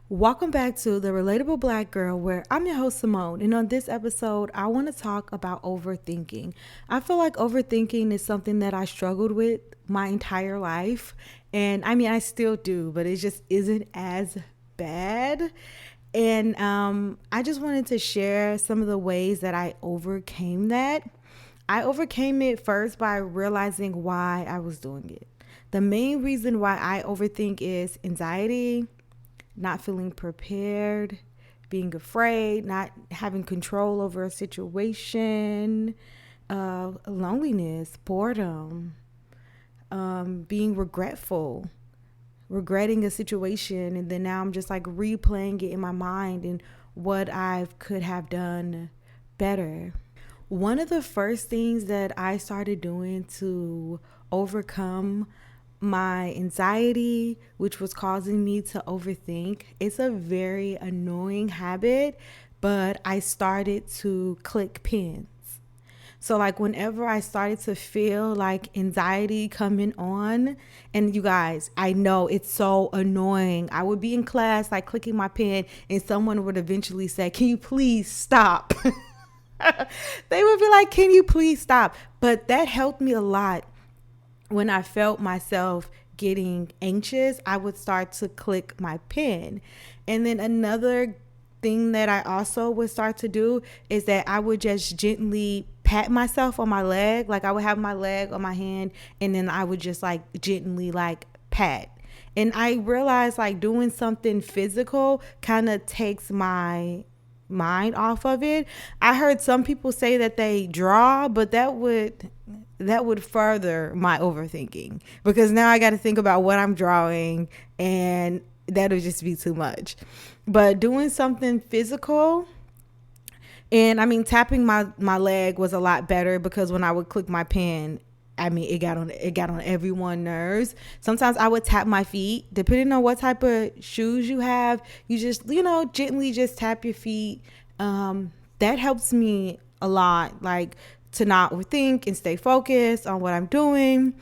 Welcome back to The Relatable Black Girl, where I'm your host, Simone. And on this episode, I want to talk about overthinking. I feel like overthinking is something that I struggled with my entire life. And I mean, I still do, but it just isn't as bad. And I just wanted to share some of the ways that I overcame that. I overcame it first by realizing why I was doing it. The main reason why I overthink is anxiety, not feeling prepared, being afraid, not having control over a situation, loneliness, boredom, being regretful, regretting a situation. And then now I'm just like replaying it in my mind and what I could have done better. One of the first things that I started doing to overcome my anxiety, which was causing me to overthink, it's a very annoying habit, but I started to click pins. So like whenever I started to feel like anxiety coming on, and you guys, I know it's so annoying. I would be in class like clicking my pen and someone would eventually say, "Can you please stop?" They would be like, "Can you please stop?" But that helped me a lot. When I felt myself getting anxious, I would start to click my pen. And then another thing that I also would start to do is that I would just gently pat myself on my leg. Like I would have my leg on my hand and then I would just like gently like pat. And I realized like doing something physical kind of takes my mind off of it. I heard some people say that they draw, but that would further my overthinking because now I got to think about what I'm drawing and that would just be too much. But doing something physical, and I mean tapping my leg was a lot better because when I would click my pen, I mean it got on everyone's nerves. Sometimes I would tap my feet depending on what type of shoes you have. You just gently just tap your feet. That helps me a lot, like to not overthink and stay focused on what I'm doing.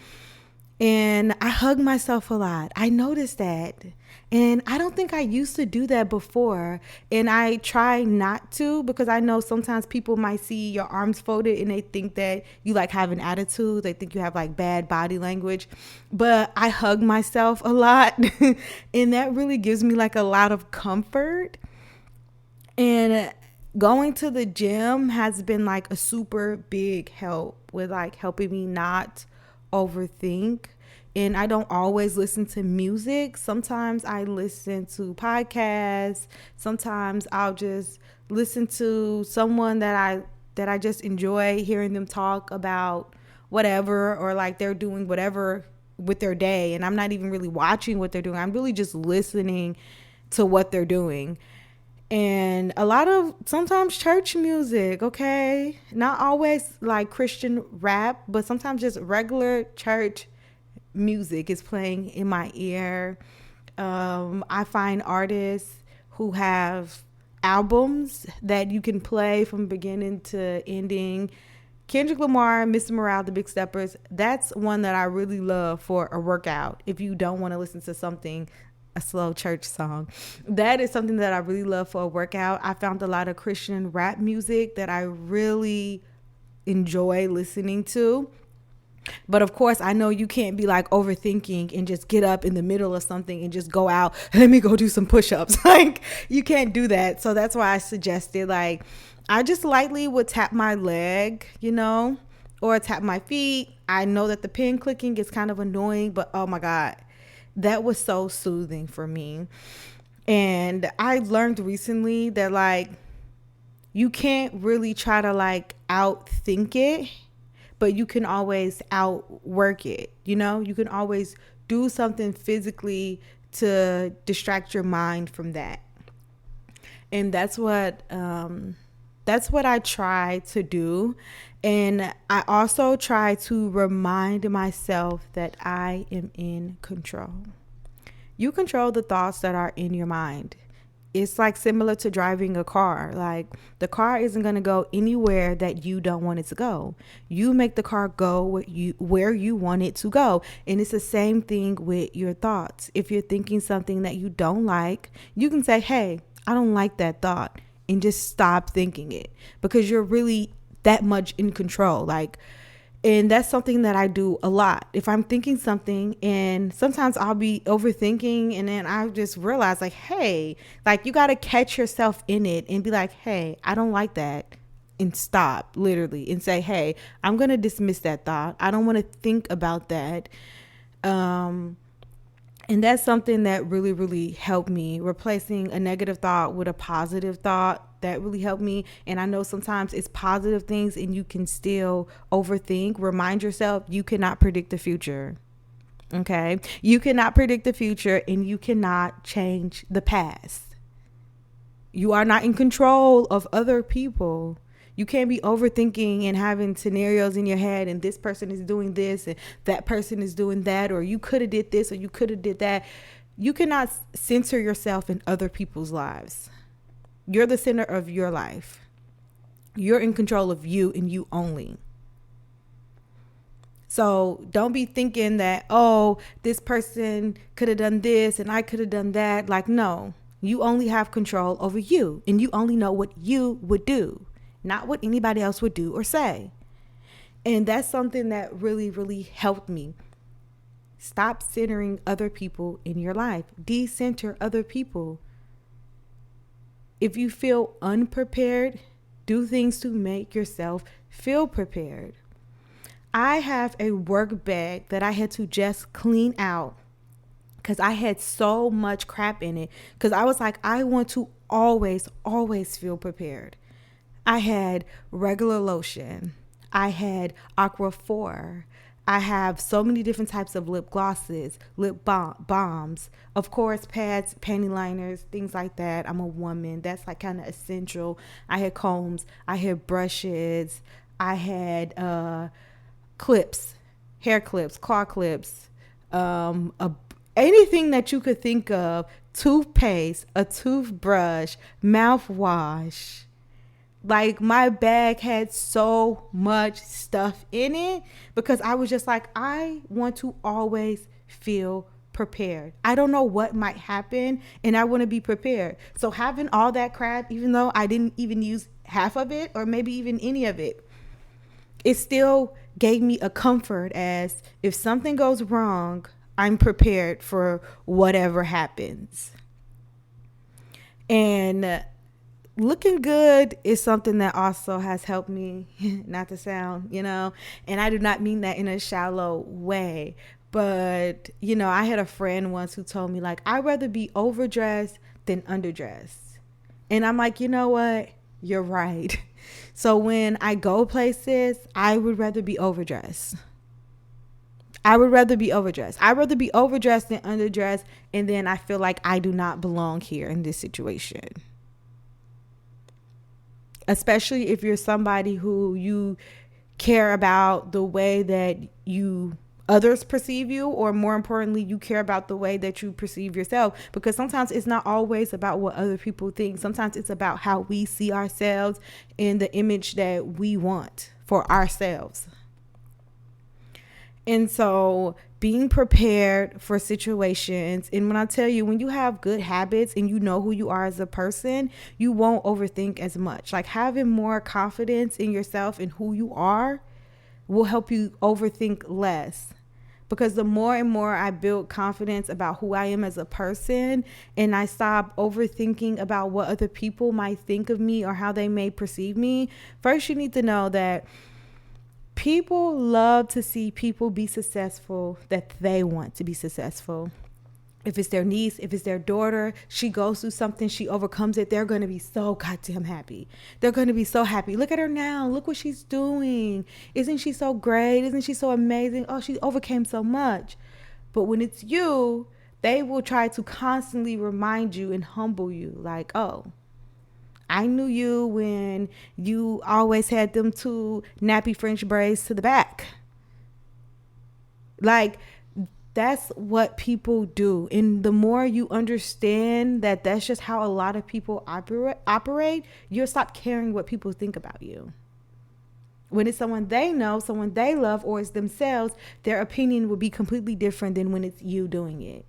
And I hug myself a lot. I noticed that. And I don't think I used to do that before. And I try not to because I know sometimes people might see your arms folded and they think that you like have an attitude. They think you have like bad body language. But I hug myself a lot. And that really gives me like a lot of comfort. And going to the gym has been like a super big help with like helping me not overthink. And I don't always listen to music. Sometimes I listen to podcasts. Sometimes I'll just listen to someone that I just enjoy hearing them talk about whatever, or like they're doing whatever with their day and I'm not even really watching what they're doing. I'm really just listening to what they're doing. And a lot of sometimes church music, okay? Not always like Christian rap, but sometimes just regular church music is playing in my ear. I find artists who have albums that you can play from beginning to ending. Kendrick Lamar, Mr. Morale, The Big Steppers, that's one that I really love for a workout. If you don't want to listen to something, a slow church song, that is something that I really love for a workout. I found a lot of Christian rap music that I really enjoy listening to. But of course, I know you can't be like overthinking and just get up in the middle of something and just go out, let me go do some push-ups. Like you can't do that. So that's why I suggested like I just lightly would tap my leg, or tap my feet. I know that the pen clicking is kind of annoying, but oh my God, that was so soothing for me. And I learned recently that like you can't really try to like outthink it, but you can always outwork it. You can always do something physically to distract your mind from that. And that's what I try to do. And I also try to remind myself that I am in control. You control the thoughts that are in your mind. it's like similar to driving a car. Like the car isn't going to go anywhere that you don't want it to go. You make the car go where you want it to go. And it's the same thing with your thoughts. If you're thinking something that you don't like, you can say, hey, I don't like that thought, and just stop thinking it, because you're really that much in control. Like, and that's something that I do a lot. If I'm thinking something, and sometimes I'll be overthinking, and then I just realize like, hey, like you got to catch yourself in it and be like, hey, I don't like that. And stop literally and say, hey, I'm going to dismiss that thought. I don't want to think about that. And that's something that really, really helped me. Replacing a negative thought with a positive thought, that really helped me. And I know sometimes it's positive things and you can still overthink. Remind yourself, you cannot predict the future. Okay? You cannot predict the future, and you cannot change the past. You are not in control of other people. You can't be overthinking and having scenarios in your head, and this person is doing this and that person is doing that, or you could have did this or you could have did that. You cannot center yourself in other people's lives. You're the center of your life. You're in control of you and you only. So don't be thinking that, oh, this person could have done this and I could have done that. Like, no, you only have control over you, and you only know what you would do, not what anybody else would do or say. And that's something that really, really helped me. Stop centering other people in your life. Decenter other people. If you feel unprepared, do things to make yourself feel prepared. I have a work bag that I had to just clean out because I had so much crap in it. Because I was like, I want to always, always feel prepared. I had regular lotion. I had Aqua 4. I have so many different types of lip glosses, lip balms, of course, pads, panty liners, things like that. I'm a woman. That's like kind of essential. I had combs. I had brushes. I had clips, hair clips, claw clips, anything that you could think of, toothpaste, a toothbrush, mouthwash. Like my bag had so much stuff in it because I was just like, I want to always feel prepared. I don't know what might happen and I want to be prepared. So having all that crap, even though I didn't even use half of it or maybe even any of it, it still gave me a comfort as if something goes wrong, I'm prepared for whatever happens. And looking good is something that also has helped me, not to sound, and I do not mean that in a shallow way, but, I had a friend once who told me, like, I'd rather be overdressed than underdressed. And I'm like, you know what? You're right. So when I go places, I would rather be overdressed. I'd rather be overdressed than underdressed. And then I feel like I do not belong here in this situation. Especially if you're somebody who you care about the way that others perceive you, or more importantly, you care about the way that you perceive yourself, because sometimes it's not always about what other people think. Sometimes it's about how we see ourselves and the image that we want for ourselves. And so being prepared for situations, and when I tell you, when you have good habits and you know who you are as a person, you won't overthink as much. Like having more confidence in yourself and who you are will help you overthink less. Because the more and more I build confidence about who I am as a person, and I stop overthinking about what other people might think of me or how they may perceive me. First, you need to know that people love to see people be successful that they want to be successful. If it's their niece, if it's their daughter, she goes through something, she overcomes it, they're going to be so goddamn happy. They're going to be so happy. Look at her now. Look what she's doing. Isn't she so great? Isn't she so amazing? Oh, she overcame so much. But when it's you, they will try to constantly remind you and humble you. Like, oh, I knew you when you always had them two nappy French braids to the back. Like, That's what people do. And the more you understand that that's just how a lot of people operate, you'll stop caring what people think about you. When it's someone they know, someone they love, or it's themselves, their opinion will be completely different than when it's you doing it.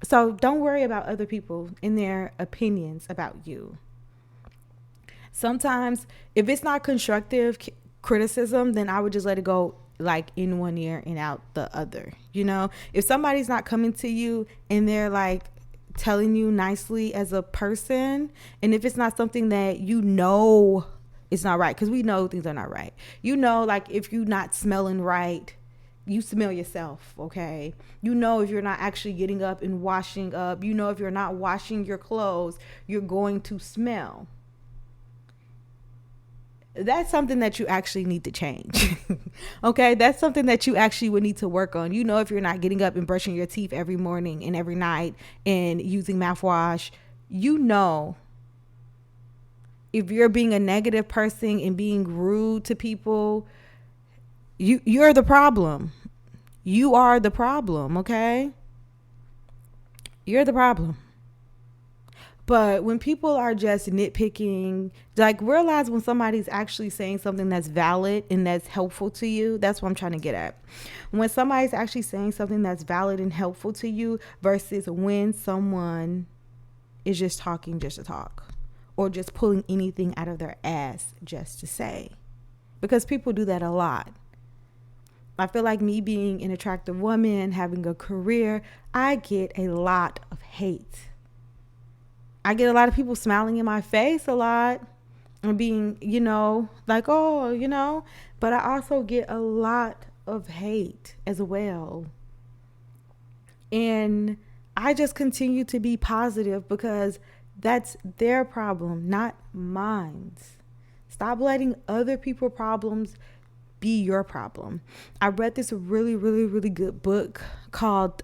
So don't worry about other people and their opinions about you. Sometimes, if it's not constructive criticism, then I would just let it go, like in one ear and out the other. You know, if somebody's not coming to you and they're like telling you nicely as a person, and if it's not something that you know it's not right, because we know things are not right. You know, like if you're not smelling right, you smell yourself, okay? You know, if you're not actually getting up and washing up, you know, if you're not washing your clothes, you're going to smell. That's something that you actually need to change. Okay, that's something that you actually would need to work on. You know, if you're not getting up and brushing your teeth every morning and every night and using mouthwash, you know, if you're being a negative person and being rude to people, you're the problem. You are the problem, okay? You're the problem. But when people are just nitpicking, like, realize when somebody's actually saying something that's valid and that's helpful to you. That's what I'm trying to get at. When somebody's actually saying something that's valid and helpful to you versus when someone is just talking just to talk or just pulling anything out of their ass just to say. Because people do that a lot. I feel like me being an attractive woman, having a career, I get a lot of hate. I get a lot of people smiling in my face a lot and being, you know, like, oh, you know, but I also get a lot of hate as well. And I just continue to be positive because that's their problem, not mine. Stop letting other people's problems be your problem. I read this really, really, really good book called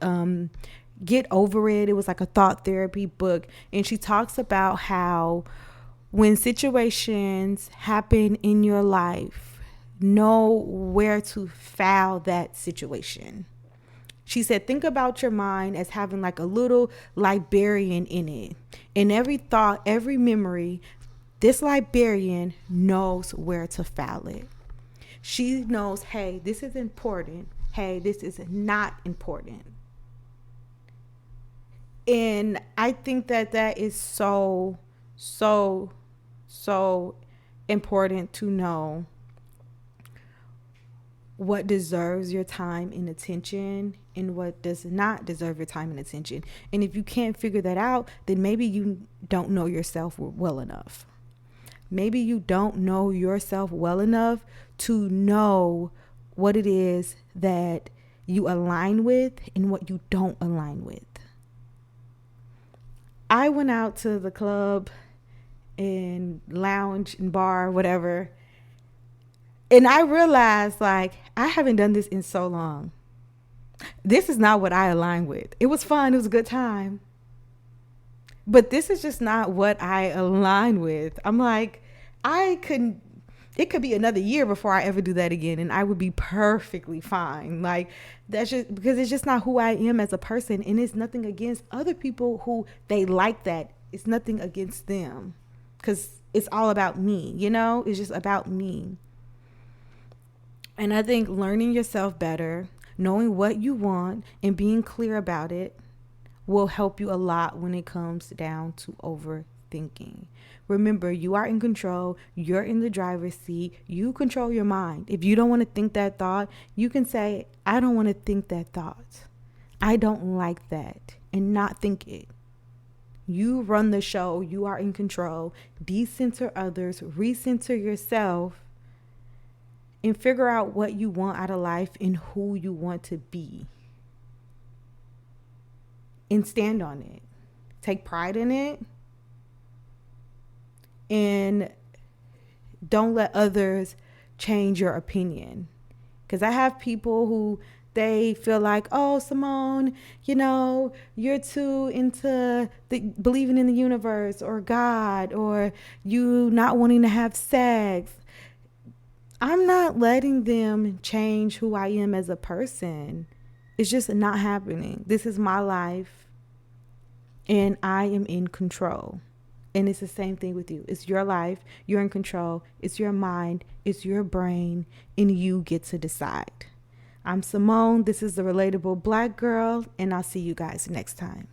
Get Over It. It was like a thought therapy book. And she talks about how when situations happen in your life, know where to foul that situation. She said, think about your mind as having like a little librarian in it. And every thought, every memory, this librarian knows where to file it. She knows, hey, this is important. Hey, this is not important. And I think that that is so, so, so important to know what deserves your time and attention and what does not deserve your time and attention. And if you can't figure that out, then maybe you don't know yourself well enough. Maybe you don't know yourself well enough to know what it is that you align with and what you don't align with. I went out to the club and lounge and bar, whatever. And I realized, like, I haven't done this in so long. This is not what I align with. It was fun. It was a good time. But this is just not what I align with. I'm like, it could be another year before I ever do that again. And I would be perfectly fine. Like, that's just because it's just not who I am as a person. And it's nothing against other people who they like that. It's nothing against them. Because it's all about me, you know? It's just about me. And I think learning yourself better, knowing what you want and being clear about it will help you a lot when it comes down to overthinking. Remember, you are in control. You're in the driver's seat. You control your mind. If you don't want to think that thought, you can say, I don't want to think that thought. I don't like that, and not think it. You run the show. You are in control. Decenter others, recenter yourself, and figure out what you want out of life and who you want to be. And stand on it. Take pride in it. And don't let others change your opinion. Because I have people who they feel like, oh, Simone, you know, you're too into believing in the universe or God, or you not wanting to have sex. I'm not letting them change who I am as a person. It's just not happening. This is my life and I am in control. And it's the same thing with you. It's your life. You're in control. It's your mind. It's your brain. And you get to decide. I'm Simone. This is the Relatable Black Girl. And I'll see you guys next time.